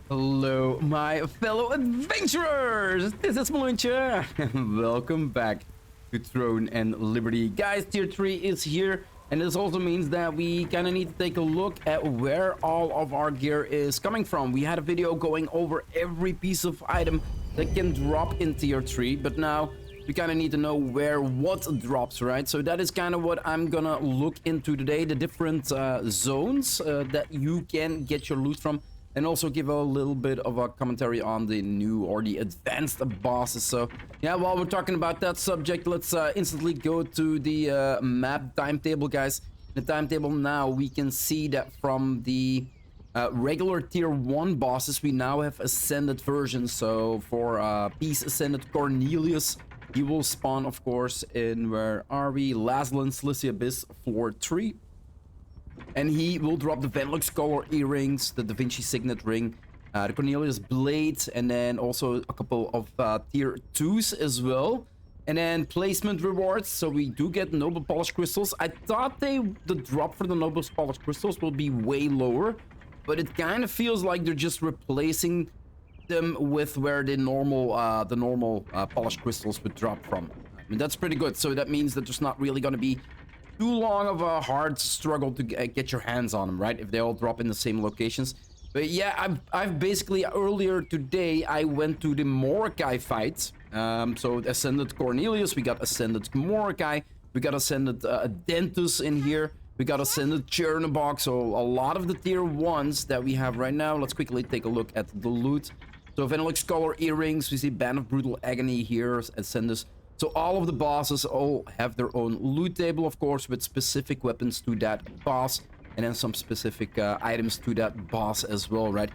Hello, my fellow adventurers! This is Mloentje, and welcome back to Throne and Liberty. Guys, Tier 3 is here, and this also means that we kind of need to take a look at where all of our gear is coming from. We had a video going over every piece of item that can drop in Tier 3, but now we kind of need to know where what drops, right? So that is kind of what I'm gonna look into today, the different zones that you can get your loot from. And also give a little bit of a commentary on the new or the advanced bosses. So yeah, while we're talking about that subject, let's instantly go to the map timetable, guys. The timetable now, we can see that from the regular tier 1 bosses, we now have ascended versions. So for Peace Ascended Cornelius, he will spawn, of course, in, where are we? Laslan Slissi Abyss Floor 3. And he will drop the Venlux color earrings, the Da Vinci Signet ring, the Cornelius blade, and then also a couple of tier 2s as well. And then placement rewards, so we do get noble polished crystals. I thought the drop for the noble polished crystals will be way lower, but it kind of feels like they're just replacing them with where the normal polished crystals would drop from. I mean, that's pretty good. So that means that there's not really going to be too long of a hard struggle to get your hands on them, right? If they all drop in the same locations. But yeah, I've basically, earlier today, I went to the Mordecai fight. So Ascended Cornelius, we got Ascended Mordecai, we got Ascended Dentus in here, we got Ascended Chernobog. So a lot of the tier 1s that we have right now. Let's quickly take a look at the loot. So Venelix Color Earrings, we see Band of Brutal Agony here, Ascendus. So all of the bosses all have their own loot table, of course, with specific weapons to that boss, and then some specific items to that boss as well, right?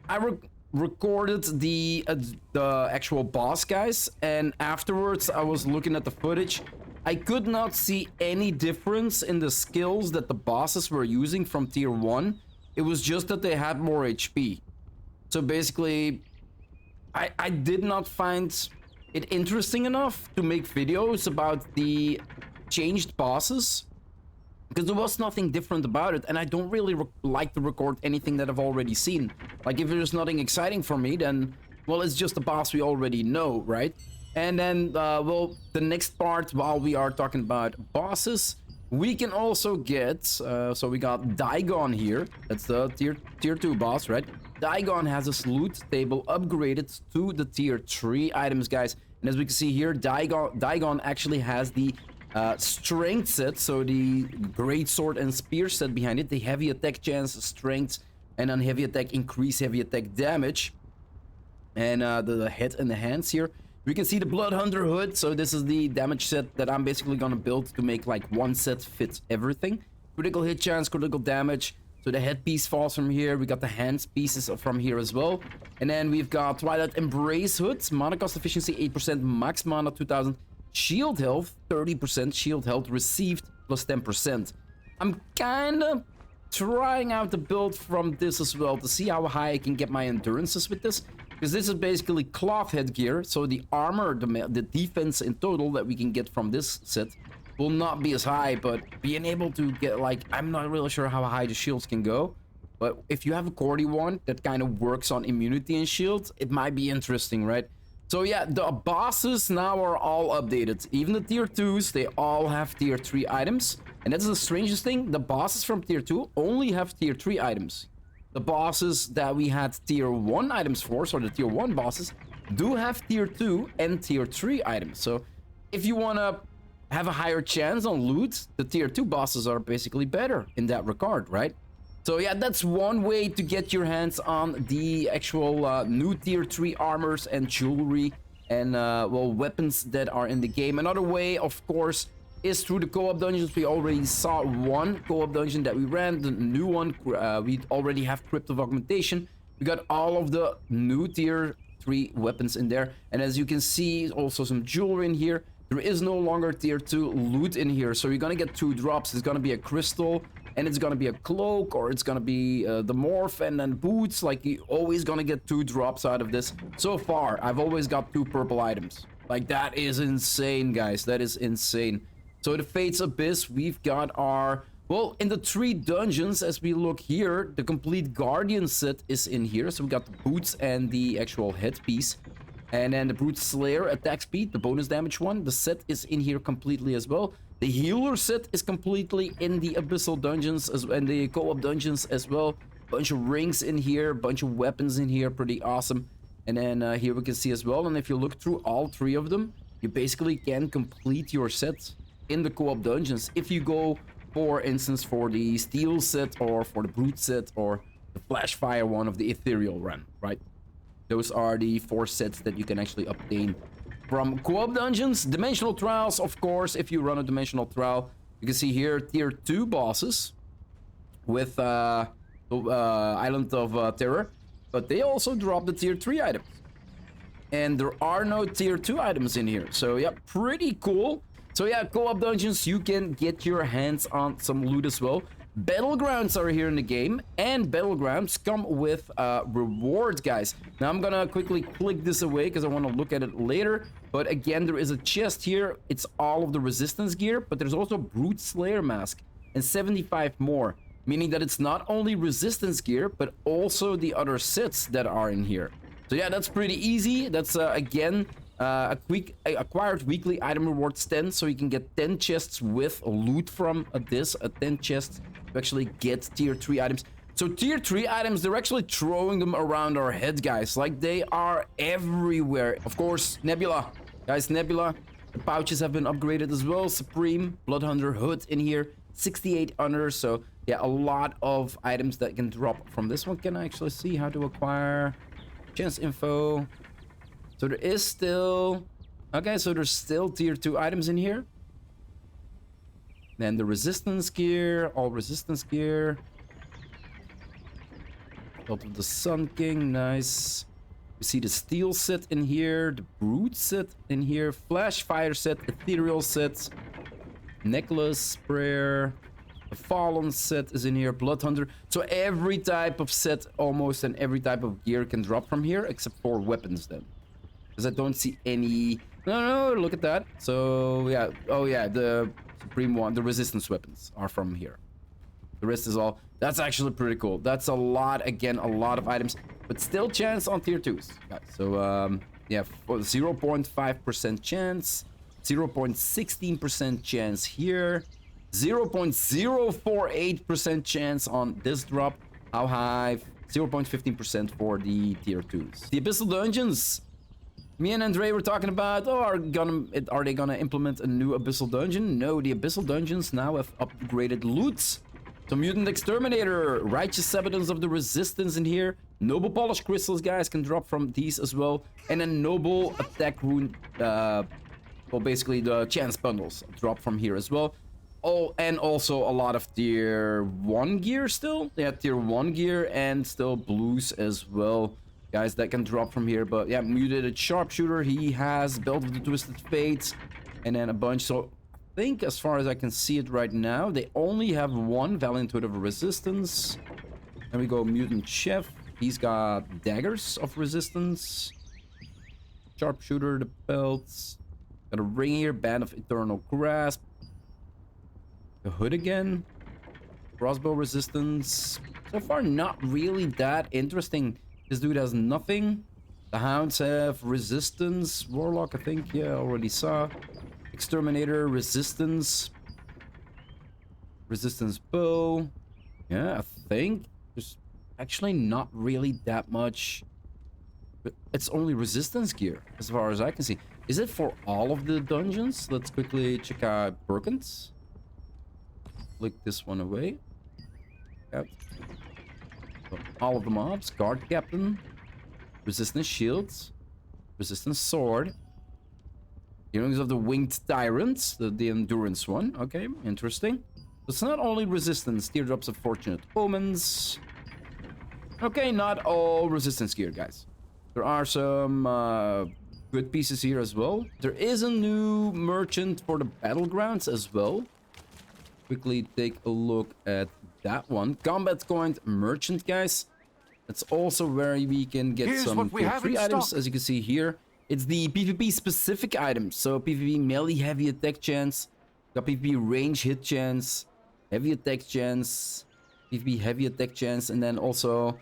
I recorded the actual boss, guys, and afterwards I was looking at the footage. I could not see any difference in the skills that the bosses were using from tier 1. It was just that they had more HP. So basically, I did not find it interesting enough to make videos about the changed bosses, because there was nothing different about it, and I don't really like to record anything that I've already seen. Like, if there's nothing exciting for me, then, well, it's just a boss we already know, right? And then, well, the next part, while we are talking about bosses, we can also get, so we got Daigon here. That's the tier 2 boss, right? Daigon has his loot table upgraded to the tier 3 items, guys. And as we can see here, Daigon actually has the strength set, so the great sword and spear set behind it, the heavy attack chance, strength, and then heavy attack increase heavy attack damage. And the head and the hands here. We can see the Blood Hunter hood, so this is the damage set that I'm basically gonna build to make like one set fit everything. Critical hit chance, critical damage. So the headpiece falls from here. We got the hands pieces from here as well. And then we've got Twilight Embrace hood, mana cost efficiency 8%, max mana 2000, shield health 30%, shield health received plus 10%. I'm kinda trying out the build from this as well to see how high I can get my endurances with this. Because this is basically cloth headgear, so the armor, the defense in total that we can get from this set will not be as high, but being able to get, like, I'm not really sure how high the shields can go, but if you have a Cordy one that kind of works on immunity and shields, it might be interesting, right? So yeah, the bosses now are all updated. Even the tier 2s, they all have tier 3 items. And that's the strangest thing, the bosses from tier 2 only have tier 3 items. The bosses that we had tier 1 items for, so the tier 1 bosses, do have tier 2 and tier 3 items. So if you want to have a higher chance on loot, the tier 2 bosses are basically better in that regard, right? So yeah, that's one way to get your hands on the actual new tier 3 armors and jewelry and, well, weapons that are in the game. Another way, of course, is through the co-op dungeons. We already saw one co-op dungeon that we ran. The new one, we already have crypto augmentation. We got all of the new tier 3 weapons in there. And as you can see, also some jewelry in here. There is no longer tier 2 loot in here. So you're gonna get 2 drops. It's gonna be a crystal, and it's gonna be a cloak, or it's gonna be the morph and then boots. Like, you're always gonna get 2 drops out of this. So far, I've always got 2 purple items. Like, that is insane, guys. That is insane. So the Fates Abyss, we've got our Well, in the 3 dungeons, as we look here, the complete Guardian set is in here. So we got the boots and the actual headpiece. And then the Brute Slayer attack speed, the bonus damage one. The set is in here completely as well. The healer set is completely in the Abyssal dungeons and the co-op dungeons as well. Bunch of rings in here, bunch of weapons in here, pretty awesome. And then here we can see as well. And if you look through all 3 of them, you basically can complete your set in the co-op dungeons. If you go, for instance, for the Steel set or for the Brute set or the Flash Fire one of the Ethereal run, right? Those are the 4 sets that you can actually obtain from co-op dungeons. Dimensional trials, of course, if you run a dimensional trial. You can see here tier 2 bosses with Island of Terror. But they also drop the tier 3 items. And there are no tier 2 items in here. So yeah, pretty cool. So yeah, co-op dungeons, you can get your hands on some loot as well. Battlegrounds are here in the game, and Battlegrounds come with rewards, guys. Now I'm gonna quickly click this away because I want to look at it later. But again, there is a chest here. It's all of the resistance gear, but there's also Brute Slayer mask and 75 more. Meaning that it's not only resistance gear, but also the other sets that are in here. So yeah, that's pretty easy. That's again acquired weekly item rewards 10, so you can get 10 chests with loot from this, 10 chests to actually get tier 3 items. So tier 3 items, they're actually throwing them around our head, guys. Like, they are everywhere. Of course, Nebula. Guys, Nebula. The pouches have been upgraded as well. Supreme, Bloodhunter hood in here. 68 under, so yeah, a lot of items that can drop from this one. Can I actually see how to acquire chance info? So there is still... Okay, so there's still tier 2 items in here. Then the resistance gear, all resistance gear. Belt of the Sun King, nice. We see the steel set in here, the brute set in here, flash fire set, ethereal set, necklace, prayer, the fallen set is in here, blood hunter. So every type of set almost and every type of gear can drop from here except for weapons then. Because I don't see any... No, look at that. So yeah, oh yeah, the supreme one, the resistance weapons are from here. The rest is all... That's actually pretty cool. That's a lot, again, a lot of items. But still chance on tier 2s. Guys. So yeah, 0.5% chance. 0.16% chance here. 0.048% chance on this drop. How high? 0.15% for the tier 2s. The Abyssal Dungeons. Me and Andre were talking about, oh, are they gonna implement a new Abyssal Dungeon? No, the Abyssal Dungeons now have upgraded loot. So Mutant Exterminator, Righteous Evidence of the Resistance in here. Noble Polish Crystals, guys, can drop from these as well. And then Noble Attack Rune, well, basically the chance bundles drop from here as well. Oh, and also a lot of tier 1 gear still. Yeah, tier 1 gear and still blues as well. Guys, that can drop from here. But yeah, Mutated Sharpshooter, he has Belt of the Twisted Fates. And then a bunch. So I think as far as I can see it right now, they only have one Valiant Hood of Resistance. Then we go Mutant Chef. He's got Daggers of Resistance. Sharpshooter, the belts. Got a ring here, Band of Eternal Grasp. The hood again. Crossbow resistance. So far, not really that interesting. This dude has nothing. The hounds have resistance. Warlock, I think, yeah, already saw. Exterminator, resistance. Resistance bow. Yeah, I think. There's actually not really that much. But it's only resistance gear, as far as I can see. Is it for all of the dungeons? Let's quickly check out Perkins. Click this one away. Yep. So all of the mobs. Guard Captain. Resistance Shields. Resistance Sword. Heroes of the Winged Tyrants. The Endurance one. Okay, interesting. It's not only resistance. Teardrops of Fortunate Omens. Okay, not all resistance gear, guys. There are some good pieces here as well. There is a new merchant for the Battlegrounds as well. Quickly take a look at that one. Combat Coined Merchant, guys. That's also where we can get some tier 3 items, as you can see here. It's the PvP specific items. So PvP melee heavy attack chance. Got PvP range hit chance. heavy attack chance, PvP heavy attack chance, and then also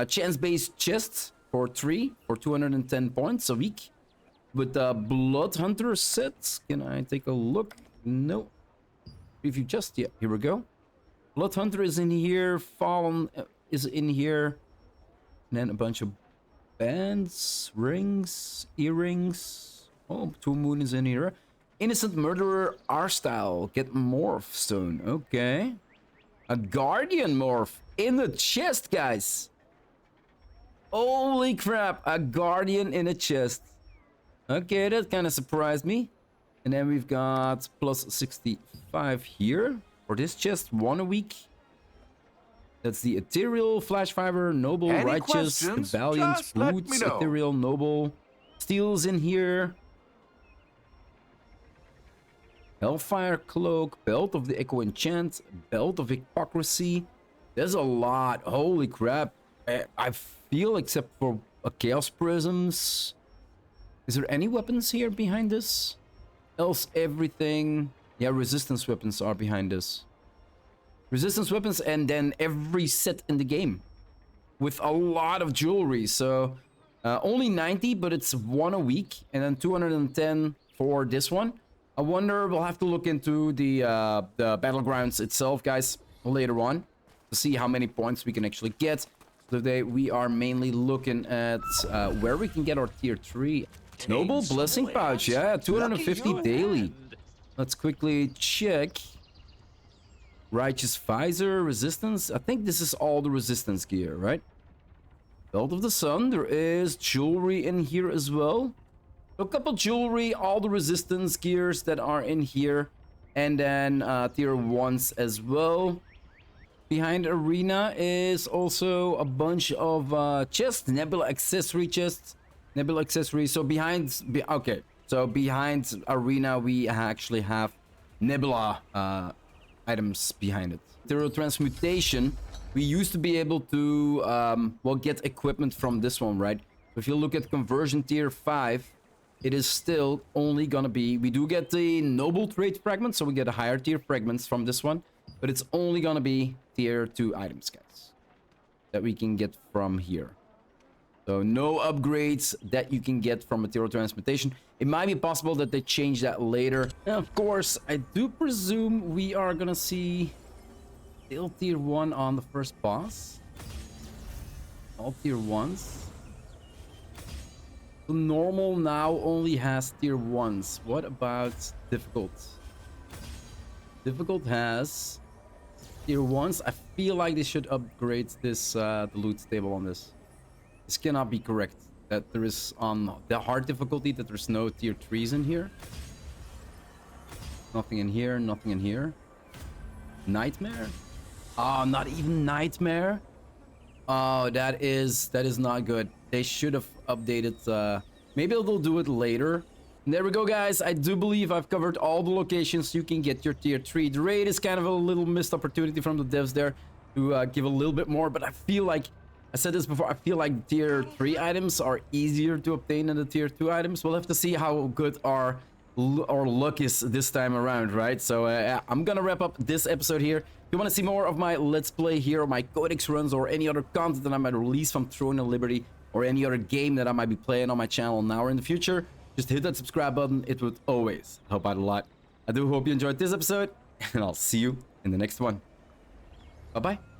chance-based chests for 3 for 210 points a week. With the Blood Hunter set, can I take a look? No. Preview just, yeah, here we go. Blood Hunter is in here, Fallen is in here, and then a bunch of bands, rings, earrings. Oh, Two Moon is in here. Innocent Murderer R-Style, get Morph Stone, okay. A Guardian Morph in the chest, guys. Holy crap, a Guardian in a chest. Okay, that kind of surprised me. And then we've got plus 65 here. For this chest, 1 a week. That's the Ethereal, Flash Fiber, Noble, Any Righteous, the questions? Valiant, Just let Boots, me know. Ethereal, Noble. Steel's in here. Hellfire Cloak, Belt of the Echo Enchant, Belt of Hypocrisy. There's a lot. Holy crap. I feel, except for Chaos Prisms. Is there any weapons here behind this? Else everything. Yeah, resistance weapons are behind this. Resistance weapons and then every set in the game. With a lot of jewelry. So only 90, but it's 1 a week. And then 210 for this one. I wonder, we'll have to look into the battlegrounds itself, guys, later on. To see how many points we can actually get. Today we are mainly looking at where we can get our tier 3. Noble Blessing Pouch, yeah, 250 daily. Let's quickly check. Righteous Visor, Resistance. I think this is all the Resistance gear, right? Belt of the Sun, there is jewelry in here as well. So a couple jewelry, all the Resistance gears that are in here. And then tier 1s as well. Behind Arena is also a bunch of chests, Nebula accessory chests. Nebula accessory. So behind, okay. So behind Arena, we actually have Nebula items behind it. Through transmutation, we used to be able to, well, get equipment from this one, right? If you look at conversion tier 5, it is still only gonna be, we do get the noble trait fragments, so we get a higher tier fragments from this one, but it's only gonna be tier 2 items, guys, that we can get from here. So no upgrades that you can get from material transmutation. It might be possible that they change that later. And of course, I do presume we are gonna see still tier 1 on the first boss. All tier 1s. The normal now only has tier 1s. What about difficult? Difficult has tier 1s. I feel like they should upgrade this the loot table on this. This cannot be correct. That there is on the hard difficulty that there's no tier 3s in here. Nothing in here, nothing in here. Nightmare? Oh, not even Nightmare. Oh, that is not good. They should have updated. Maybe they'll do it later. And there we go, guys. I do believe I've covered all the locations you can get your tier 3. The raid is kind of a little missed opportunity from the devs there to give a little bit more, but I feel like, I said this before, I feel like tier 3 items are easier to obtain than the tier 2 items. We'll have to see how good our luck is this time around, right? So I'm gonna wrap up this episode here. If you want to see more of my Let's Play here, or my Codex runs, or any other content that I might release from Throne and Liberty, or any other game that I might be playing on my channel now or in the future, just hit that subscribe button. It would always help out a lot. I do hope you enjoyed this episode, and I'll see you in the next one. Bye-bye.